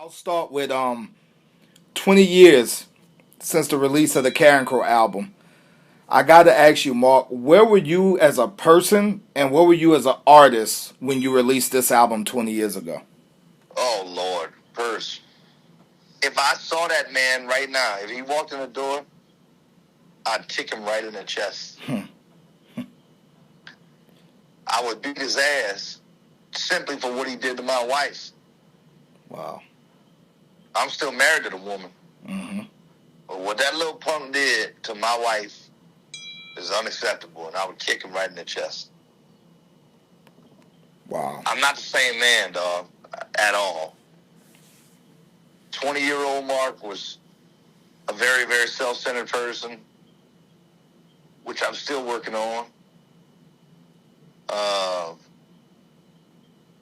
I'll start with 20 years since the release of the Carencro album. I got to ask you, Mark, where were you as a person and where were you as an artist when you released this album 20 years ago? Oh, Lord. First, if I saw that man right now, if he walked in the door, I'd kick him right in the chest. I would beat his ass simply for what he did to my wife. Wow. I'm still married to the woman. Mm-hmm. But what that little punk did to my wife is unacceptable, and I would kick him right in the chest. Wow. I'm not the same man, dog, at all. 20-year-old Mark was a very, very self-centered person, which I'm still working on.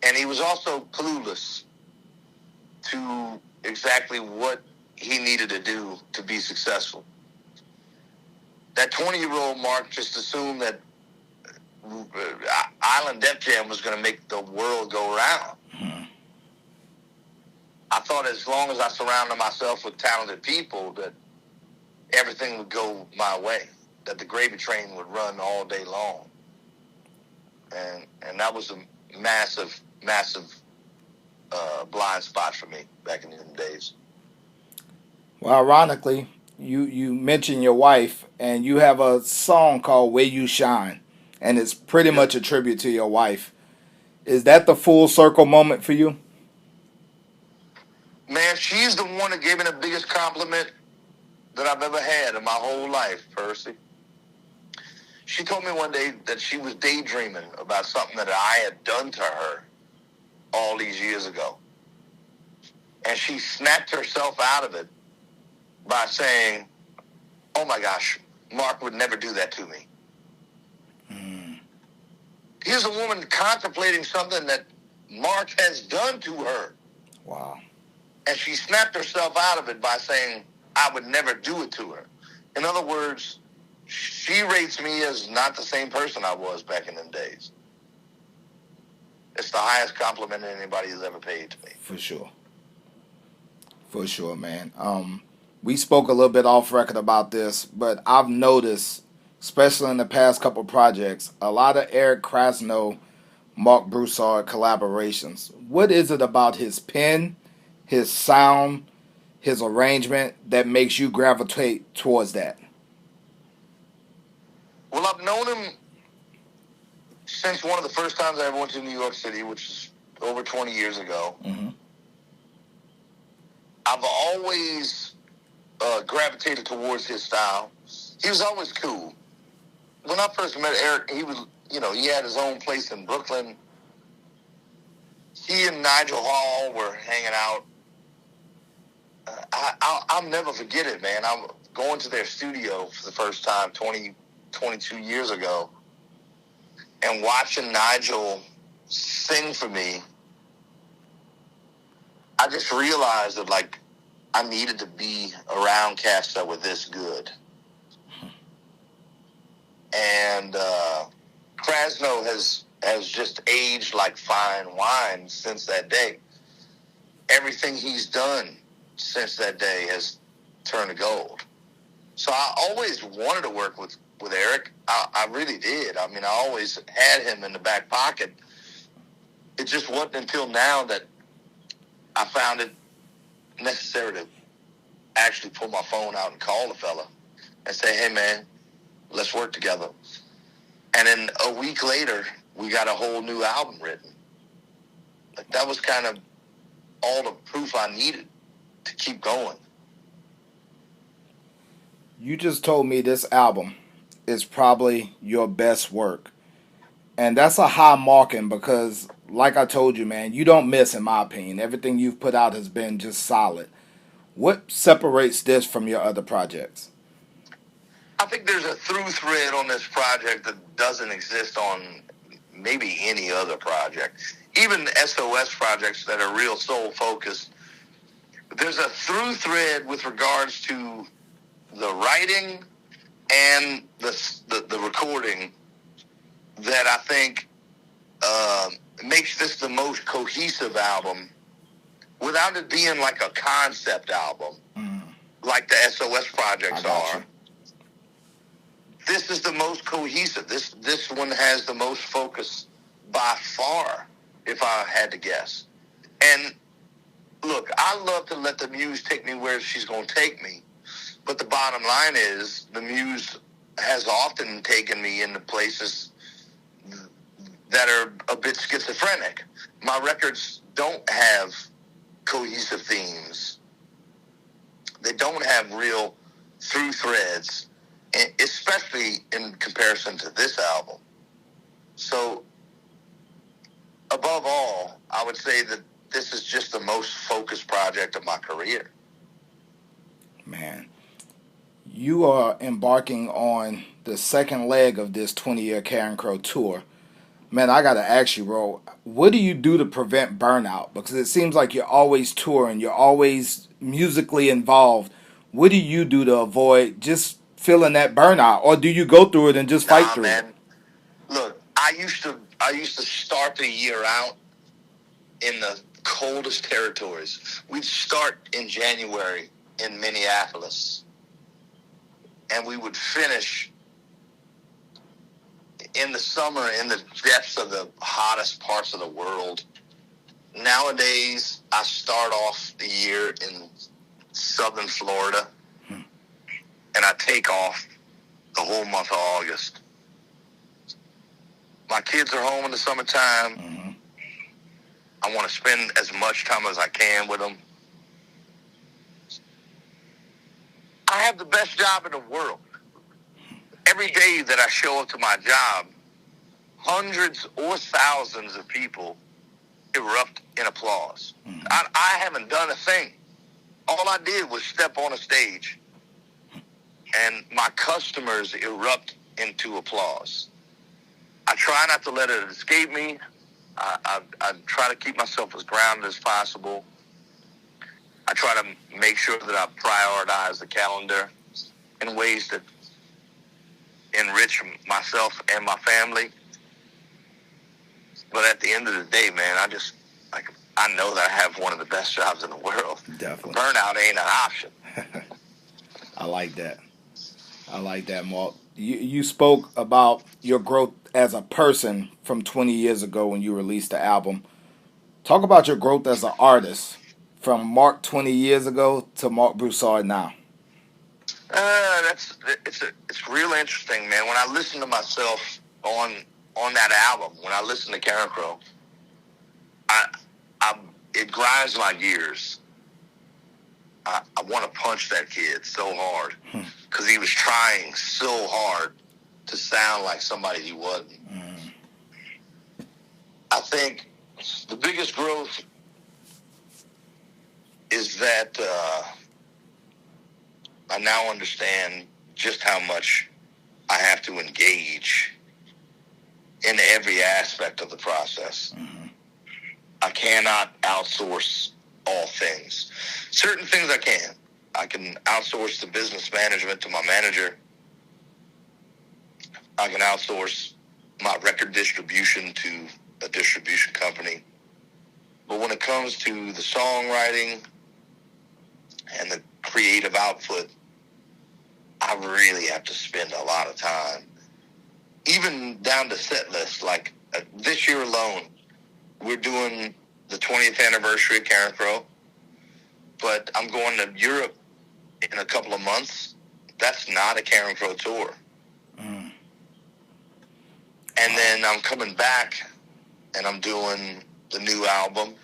And he was also clueless to exactly what he needed to do to be successful. That 20-year-old Mark just assumed that Island Def Jam was going to make the world go around. I thought as long as I surrounded myself with talented people that everything would go my way, that the gravy train would run all day long. And that was a massive, massive blind spot for me back in them days. Well, ironically, you mentioned your wife, and you have a song called "Where You Shine," and it's pretty much a tribute to your wife. Is that the full circle moment for you? Man, she's the one that gave me the biggest compliment that I've ever had in my whole life, Percy. She told me one day that she was daydreaming about something that I had done to her all these years ago. And she snapped herself out of it by saying, "Oh my gosh, Mark would never do that to me." Here's a woman contemplating something that Mark has done to her. Wow. And she snapped herself out of it by saying, "I would never do it to her." In other words, she rates me as not the same person I was back in them days. It's the highest compliment anybody has ever paid to me. For sure. For sure, man. We spoke a little bit off record about this, but I've noticed, especially in the past couple projects, a lot of Eric Krasno, Marc Broussard collaborations. What is it about his pen, his sound, his arrangement that makes you gravitate towards that? Well, I've known him since one of the first times I ever went to New York City, which is over 20 years ago. Mm-hmm. I've always gravitated towards his style. He was always cool. When I first met Eric, he was, he had his own place in Brooklyn. He and Nigel Hall were hanging out. I'll never forget it, man. I'm going to their studio for the first time 22 years ago and watching Nigel sing for me. I just realized that, I needed to be around cats that were this good. And Krasno has just aged like fine wine since that day. Everything he's done since that day has turned to gold. So I always wanted to work with Eric. I really did. I mean, I always had him in the back pocket. It just wasn't until now that I found it necessary to actually pull my phone out and call the fella and say, "Hey, man, let's work together." And then a week later, we got a whole new album written. That was kind of all the proof I needed to keep going. You just told me this album is probably your best work. And that's a high marking because, like I told you, man, you don't miss, in my opinion. Everything you've put out has been just solid. What separates this from your other projects? I think there's a through thread on this project that doesn't exist on maybe any other project. Even SOS projects that are real soul focused. There's a through thread with regards to the writing and the recording that I think makes this the most cohesive album without it being like a concept album, like the SOS projects are. This is the most cohesive. This one has the most focus by far, if I had to guess. And look, I love to let the muse take me where she's going to take me. But the bottom line is the muse has often taken me into places that are a bit schizophrenic. My records don't have cohesive themes. They don't have real through threads, especially in comparison to this album. So, above all, I would say that this is just the most focused project of my career. Man, you are embarking on the second leg of this 20-year Carencro tour. Man, I got to ask you, bro, what do you do to prevent burnout? Because it seems like you're always touring, you're always musically involved. What do you do to avoid just feeling that burnout? Or do you go through it and just fight through it? Look, I used to start the year out in the coldest territories. We'd start in January in Minneapolis, and we would finish in the summer in the depths of the hottest parts of the world. Nowadays, I start off the year in southern Florida, and I take off the whole month of August. My kids are home in the summertime. I want to spend as much time as I can with them. I have the best job in the world. Every day that I show up to my job, hundreds or thousands of people erupt in applause. I haven't done a thing. All I did was step on a stage, and my customers erupt into applause. I try not to let it escape me. I try to keep myself as grounded as possible. I try to make sure that I prioritize the calendar in ways that enrich myself and my family. But at the end of the day, man, I know that I have one of the best jobs in the world. Definitely. Burnout ain't an option. I like that, Mark. You spoke about your growth as a person from 20 years ago when you released the album. Talk about your growth as an artist from Mark 20 years ago to Marc Broussard now. It's real interesting, man. When I listen to myself on that album, when I listen to Carencro, it grinds my gears. I want to punch that kid so hard because he was trying so hard to sound like somebody he wasn't. I think the biggest growth is that I now understand just how much I have to engage in every aspect of the process. I cannot outsource all things. Certain things I can. I can outsource the business management to my manager. I can outsource my record distribution to a distribution company. But when it comes to the songwriting and the creative output, I really have to spend a lot of time. Even down to set lists. Like this year alone, we're doing the 20th anniversary of Carencro, but I'm going to Europe in a couple of months. That's not a Carencro tour. And then I'm coming back and I'm doing the new album.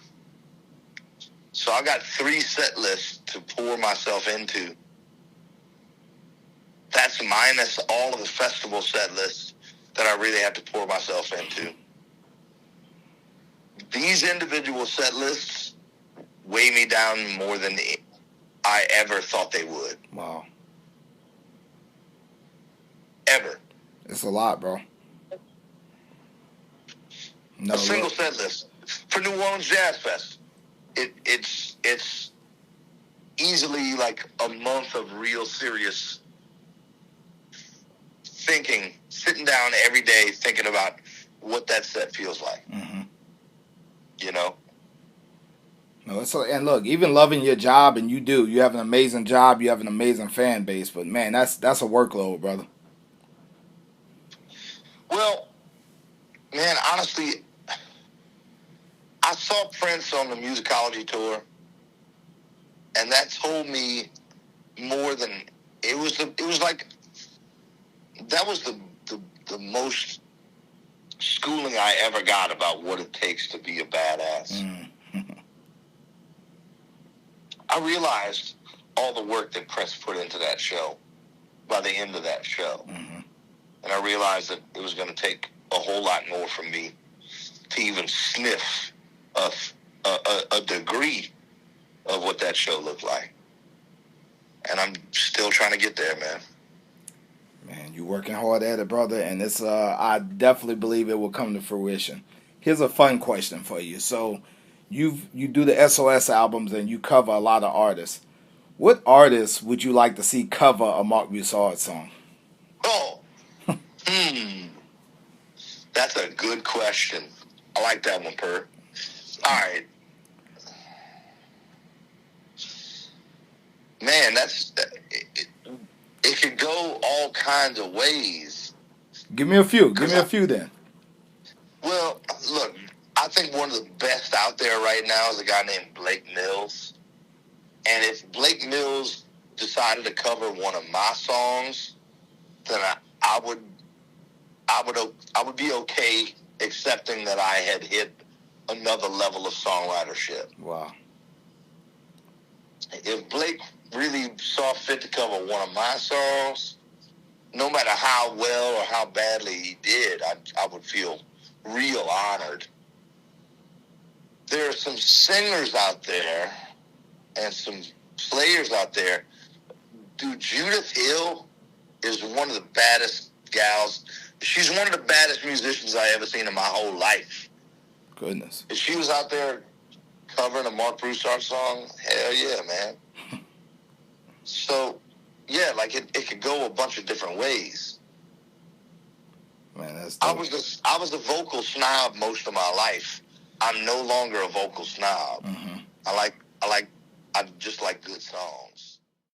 So I got 3 set lists to pour myself into. That's minus all of the festival set lists that I really have to pour myself into. These individual set lists weigh me down more than I ever thought they would. Wow. Ever. It's a lot, bro. A single set list for New Orleans Jazz Fest. It's easily like a month of real serious thinking, sitting down every day thinking about what that set feels like. You know? No, and look, even loving your job, and you have an amazing job, you have an amazing fan base, but man, that's a workload, brother. Well, man, honestly, I saw Prince on the musicology tour, and that told me more than it was. It was like that was the most schooling I ever got about what it takes to be a badass. I realized all the work that Prince put into that show by the end of that show. Mm-hmm. And I realized that it was going to take a whole lot more from me to even sniff a degree of what that show looked like. And I'm still trying to get there, man. Man, you're working hard at it, brother, and it's I definitely believe it will come to fruition. Here's a fun question for you. So, you do the SOS albums and you cover a lot of artists. What artists would you like to see cover a Marc Broussard song? Oh, that's a good question. I like that one, Per. All right. Man, it could go all kinds of ways. Give me a few. Give me a few then. Well, look, I think one of the best out there right now is a guy named Blake Mills. And if Blake Mills decided to cover one of my songs, then I would be okay accepting that I had hit another level of songwritership. Wow. If Blake really saw fit to cover one of my songs, no matter how well or how badly he did, I would feel real honored. There are some singers out there and some players out there. Dude, Judith Hill is one of the baddest gals. She's one of the baddest musicians I ever seen in my whole life. Goodness. If she was out there covering a Marc Broussard song, hell yeah, man. So, yeah, like it could go a bunch of different ways. Man, that's dope. I was a vocal snob most of my life. I'm no longer a vocal snob. Mm-hmm. I just like good songs.